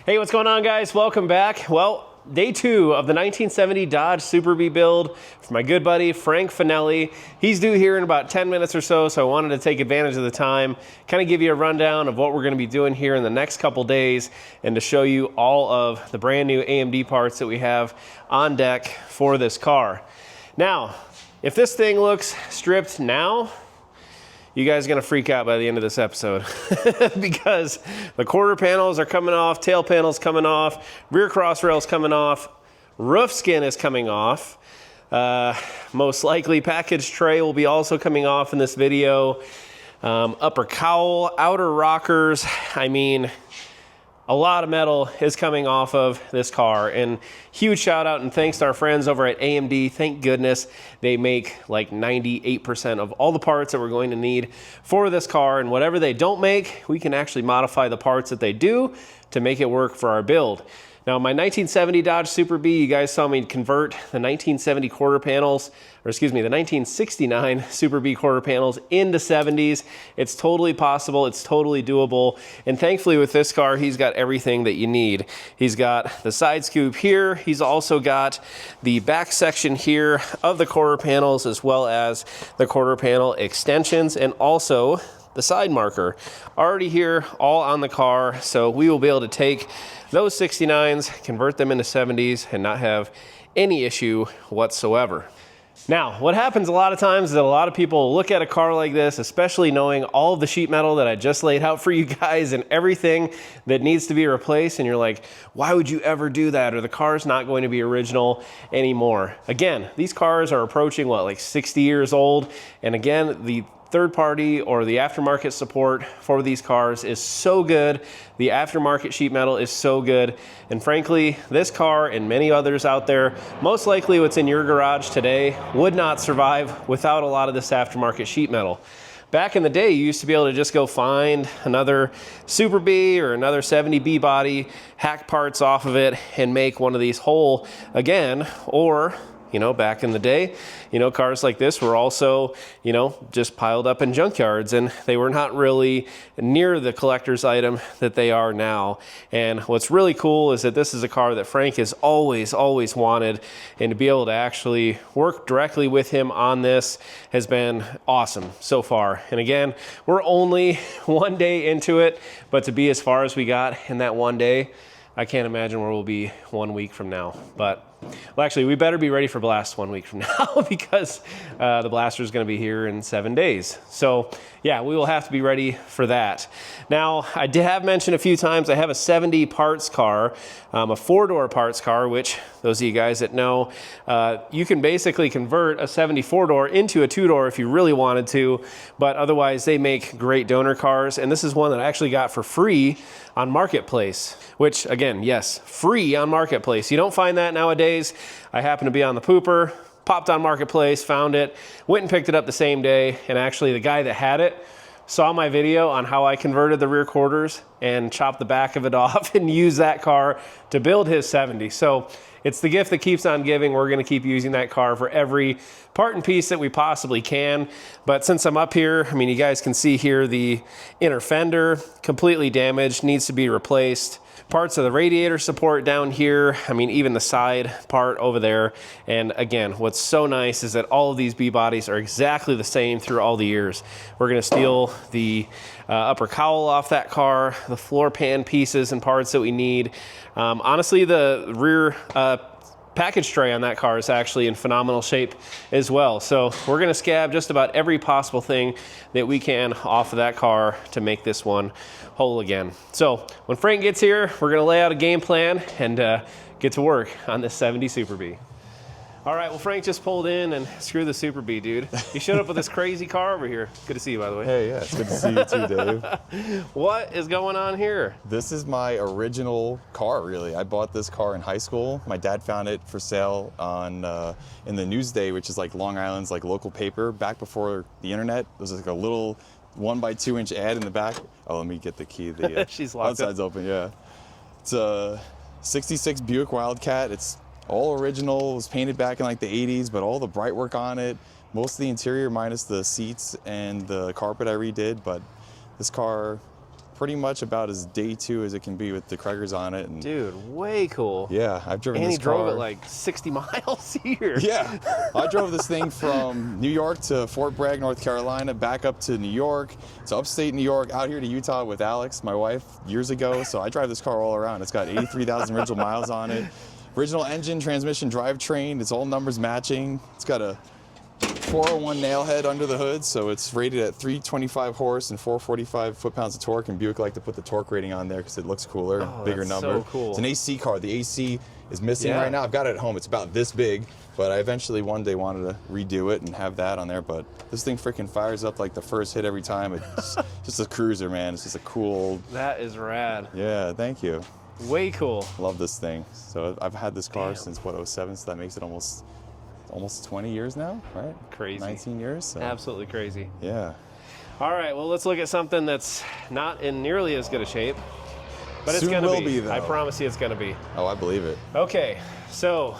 Hey, what's going on, guys? Welcome back. Well, day 2 of the 1970 Dodge Super Bee build for my good buddy Frank Fanelli. He's due here in about 10 minutes or so, so I wanted to take advantage of the time, kind of give you a rundown of what we're going to be doing here in the next couple days, and to show you all of the brand new AMD parts that we have on deck for this car. Now, if this thing looks stripped now, you guys are gonna freak out by the end of this episode because the quarter panels are coming off, tail panels coming off, rear cross rails coming off, roof skin is coming off. Most likely package tray will be also coming off in this video. Upper cowl, outer rockers, I mean, a lot of metal is coming off of this car, and huge shout out and thanks to our friends over at AMD. Thank goodness they make like 98% of all the parts that we're going to need for this car, and whatever they don't make, we can actually modify the parts that they do to make it work for our build. Now, my 1970 Dodge Super Bee, you guys saw me convert the 1970 quarter panels, or excuse me, the 1969 Super Bee quarter panels into 70s. It's totally possible, it's totally doable, and thankfully with this car, he's got everything that you need. He's got the side scoop here, he's also got the back section here of the quarter panels, as well as the quarter panel extensions, and also the side marker already here, all on the car. So we will be able to take those 69s, convert them into 70s, and not have any issue whatsoever. Now, what happens a lot of times is that a lot of people look at a car like this, especially knowing all of the sheet metal that I just laid out for you guys and everything that needs to be replaced, and you're like, why would you ever do that? Or the car's not going to be original anymore. Again, these cars are approaching, what, like 60 years old, and again, the third party or the aftermarket support for these cars is so good. The aftermarket sheet metal is so good. And frankly, this car and many others out there, most likely what's in your garage today, would not survive without a lot of this aftermarket sheet metal. Back in the day, you used to be able to just go find another Super Bee or another 70B body, hack parts off of it, and make one of these whole again, or you know, back in the day, you know, cars like this were also, you know, just piled up in junkyards, and they were not really near the collector's item that they are now. And what's really cool is that this is a car that Frank has always wanted, and to be able to actually work directly with him on this has been awesome so far. And again, we're only one day into it, but to be as far as we got in that one day, I can't imagine where we'll be 1 week from now. But, well, actually, we better be ready for blast 1 week from now because the blaster is going to be here in 7 days. So, yeah, we will have to be ready for that. Now, I have mentioned a few times I have a 70 parts car, a 4-door parts car, which those of you guys that know, you can basically convert a 70 4-door into a 2-door if you really wanted to, but otherwise they make great donor cars, and this is one that I actually got for free on Marketplace, which again, yes, free on Marketplace. You don't find that nowadays. I happen to be on the pooper, popped on Marketplace, found it, went and picked it up the same day, and actually the guy that had it saw my video on how I converted the rear quarters and chopped the back of it off and used that car to build his 70. So it's the gift that keeps on giving. We're gonna keep using that car for every part and piece that we possibly can. But since I'm up here, I mean, you guys can see here the inner fender, completely damaged, needs to be replaced. Parts of the radiator support down here, I mean, even the side part over there. And again, what's so nice is that all of these B bodies are exactly the same through all the years. We're gonna steal the upper cowl off that car, the floor pan pieces and parts that we need. Honestly, the rear package tray on that car is actually in phenomenal shape as well. So we're gonna scab just about every possible thing that we can off of that car to make this one whole again. So when Frank gets here, we're gonna lay out a game plan and get to work on this 70 Super Bee. All right, well, Frank just pulled in, and screw the Super Bee, dude. He showed up with this crazy car over here. Good to see you, by the way. Hey, yeah, it's good to see you too, Dave. What is going on here? This is my original car, really. I bought this car in high school. My dad found it for sale on in the Newsday, which is like Long Island's like local paper. Back before the internet, there was like a little 1x2 inch ad in the back. Oh, let me get the key. The She's locked outside's open, yeah. It's a 66 Buick Wildcat. It's all original. It was painted back in like the 80s, but all the bright work on it. Most of the interior minus the seats and the carpet I redid, but this car pretty much about as day 2 as it can be with the Craigers on it. And Dude, way cool. yeah, I've driven And this he drove car. it like 60 miles here. Yeah, I drove this thing from New York to Fort Bragg, North Carolina, back up to New York, to upstate New York, out here to Utah with Alex, my wife, years ago. So I drive this car all around. It's got 83,000 original miles on it. Original engine, transmission, drivetrain. It's all numbers matching. It's got a 401 nail head under the hood, so it's rated at 325 horse and 445 foot-pounds of torque, and Buick like to put the torque rating on there because it looks cooler, bigger that's number. so cool. It's an AC car. The AC is missing Yeah. right now. I've got it at home. It's about this big, but I eventually one day wanted to redo it and have that on there, but this thing freaking fires up like the first hit every time. It's just a cruiser, man. It's just a cool... That is rad. Yeah, thank you. Way cool. Love this thing. So I've had this car since, what, 07, so that makes it almost 20 years now, right? Crazy. 19 years. So. Absolutely crazy. Yeah. All right, well, let's look at something that's not in nearly as good a shape, but it's Soon gonna will be. be, though. I promise you it's gonna be. Oh, I believe it. Okay, so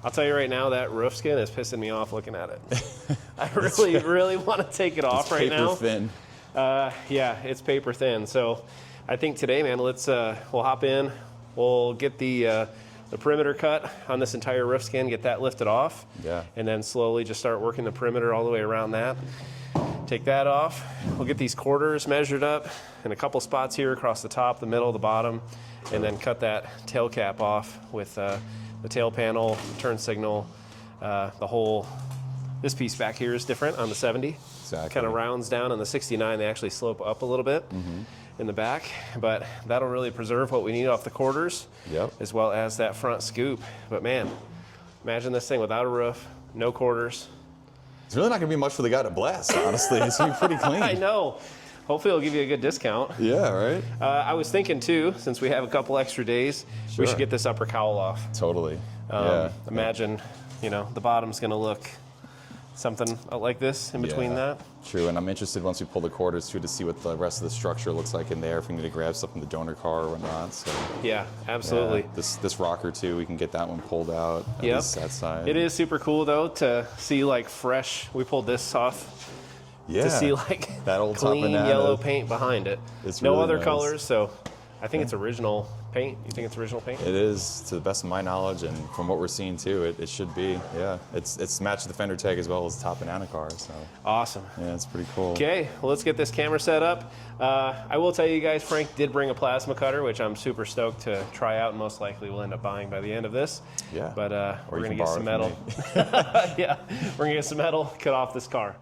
I'll tell you right now, that roof skin is pissing me off looking at it. I really want to take it off right now. Paper thin. Yeah, it's paper thin. So I think today, man, let's we'll hop in. We'll get the perimeter cut on this entire roof skin, get that lifted off. Yeah. And then slowly just start working the perimeter all the way around that. Take that off. We'll get these quarters measured up in a couple spots here across the top, the middle, the bottom, and then cut that tail cap off with the tail panel, turn signal, the whole. This piece back here is different on the 70. Exactly. Kind of rounds down. On the 69, they actually slope up a little bit in the back, but that'll really preserve what we need off the quarters, as well as that front scoop. But man, imagine this thing without a roof, no quarters. It's really not going to be much for the guy to blast, honestly. It's going to be pretty clean. I know. Hopefully it'll give you a good discount. Yeah, right? I was thinking too, since we have a couple extra days, we should get this upper cowl off. Totally. Imagine, you know, the bottom's going to look something like this in between that. True, and I'm interested once we pull the quarters too to see what the rest of the structure looks like in there, if we need to grab stuff from the donor car or whatnot. So Yeah, absolutely. yeah, this rocker too, we can get that one pulled out. At least that side. It is super cool though to see like fresh. We pulled this off to see like that old clean Tapanada. yellow paint behind it. It's no really other nice. colors, so I think it's original paint. You think it's original paint? It is, to the best of my knowledge, and from what we're seeing too, it should be. Yeah, it's matched the fender tag as well as the top banana car. So Awesome. yeah, it's pretty cool. Okay, well, let's get this camera set up. I will tell you guys, Frank did bring a plasma cutter, which I'm super stoked to try out, and most likely we'll end up buying by the end of this. Yeah. But we're you gonna can get borrow some it metal. from Yeah, we're gonna get some metal, cut off this car.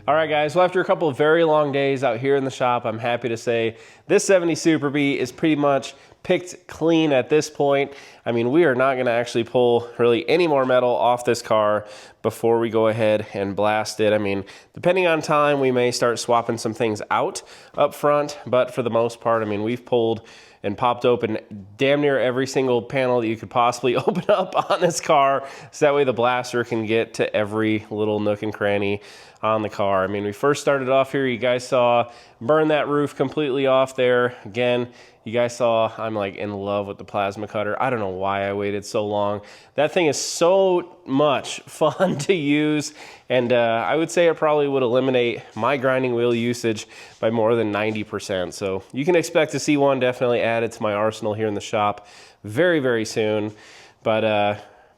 All right, guys, well, after a couple of very long days out here in the shop, I'm happy to say this 70 Super B is pretty much picked clean at this point. I mean, we are not gonna actually pull really any more metal off this car before we go ahead and blast it. I mean, depending on time, we may start swapping some things out up front, but for the most part, I mean, we've pulled and popped open damn near every single panel that you could possibly open up on this car, so that way the blaster can get to every little nook and cranny on the car. I mean, we first started off here, you guys saw burn that roof completely off there. Again, you guys saw I'm like in love with the plasma cutter. I don't know why I waited so long. That thing is so much fun to use, and I would say it probably would eliminate my grinding wheel usage by more than 90%. So you can expect to see one definitely added to my arsenal here in the shop very, very soon.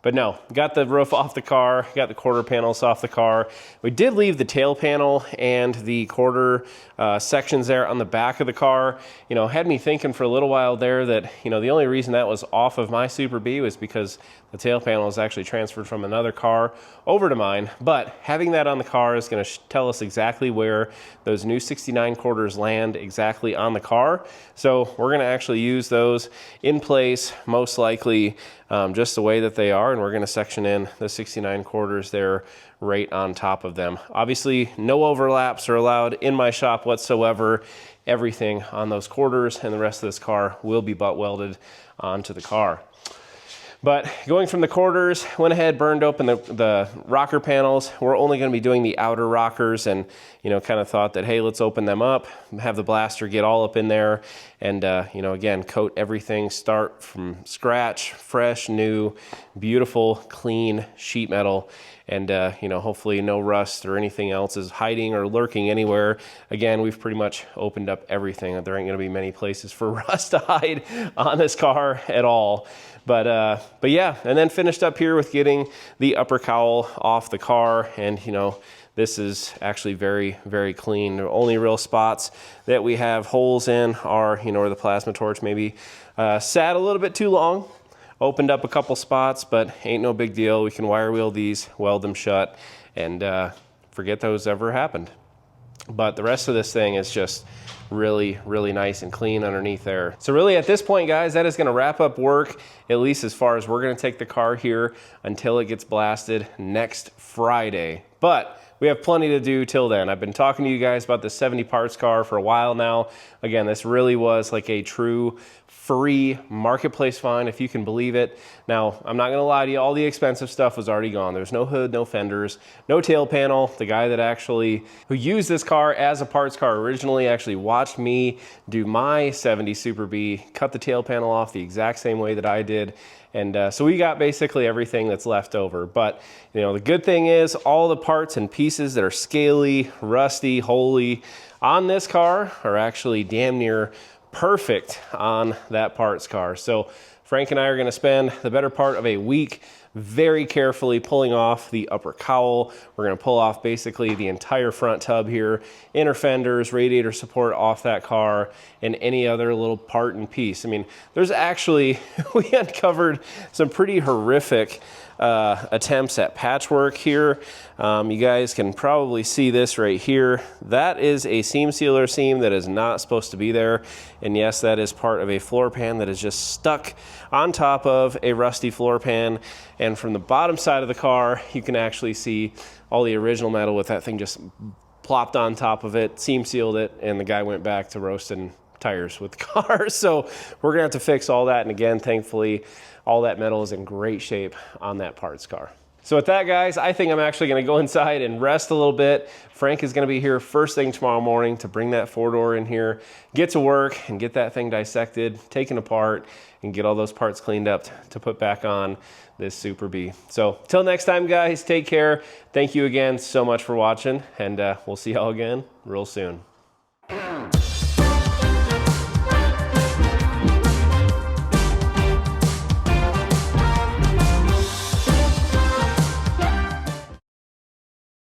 But no, got the roof off the car, got the quarter panels off the car. We did leave the tail panel and the quarter sections there on the back of the car. You know, had me thinking for a little while there that, you know, the only reason that was off of my Super B was because the tail panel is actually transferred from another car over to mine. But having that on the car is going to tell us exactly where those new 69 quarters land exactly on the car. So we're going to actually use those in place, most likely just the way that they are, and we're going to section in the 69 quarters there right on top of them. Obviously, no overlaps are allowed in my shop whatsoever. Everything on those quarters and the rest of this car will be butt welded onto the car. But going from the quarters, went ahead, burned open the rocker panels. We're only going to be doing the outer rockers, and, you know, kind of thought that, hey, let's open them up, have the blaster get all up in there, and, you know, again, coat everything, start from scratch, fresh, new, beautiful, clean sheet metal. And, you know, hopefully no rust or anything else is hiding or lurking anywhere. Again, we've pretty much opened up everything. There ain't going to be many places for rust to hide on this car at all. But yeah, and then finished up here with getting the upper cowl off the car. And, you know, this is actually very, very clean. The only real spots that we have holes in are, you know, where the plasma torch maybe sat a little bit too long. Opened up a couple spots, but ain't no big deal. We can wire wheel these, weld them shut, and forget those ever happened. But the rest of this thing is just really, really nice and clean underneath there. So really at this point, guys, that is gonna wrap up work, at least as far as we're gonna take the car here until it gets blasted next Friday. But we have plenty to do till then. I've been talking to you guys about the 70 parts car for a while now. Again, this really was like a true free marketplace find, if you can believe it. Now, I'm not gonna lie to you, all the expensive stuff was already gone. There's no hood, no fenders, no tail panel. The guy that who used this car as a parts car originally actually watched me do my 70 Super B, cut the tail panel off the exact same way that I did. And so we got basically everything that's left over. But, you know, the good thing is all the parts and pieces that are scaly, rusty, holy on this car are actually damn near perfect on that parts car. So Frank and I are going to spend the better part of a week very carefully pulling off the upper cowl. We're going to pull off basically the entire front tub here, inner fenders, radiator support off that car, and any other little part and piece. I mean, there's actually, we uncovered some pretty horrific attempts at patchwork here. You guys can probably see this right here. That is a seam sealer seam that is not supposed to be there. And yes, that is part of a floor pan that is just stuck on top of a rusty floor pan. And from the bottom side of the car, you can actually see all the original metal with that thing just plopped on top of it, seam sealed it, and the guy went back to roasting tires with the car. So we're gonna have to fix all that. And again, thankfully, all that metal is in great shape on that parts car. So with that, guys, I think I'm actually gonna go inside and rest a little bit. Frank is gonna be here first thing tomorrow morning to bring that 4-door in here, get to work and get that thing dissected, taken apart, and get all those parts cleaned up to put back on this Super B. So till next time, guys, take care. Thank you again so much for watching, and we'll see y'all again real soon.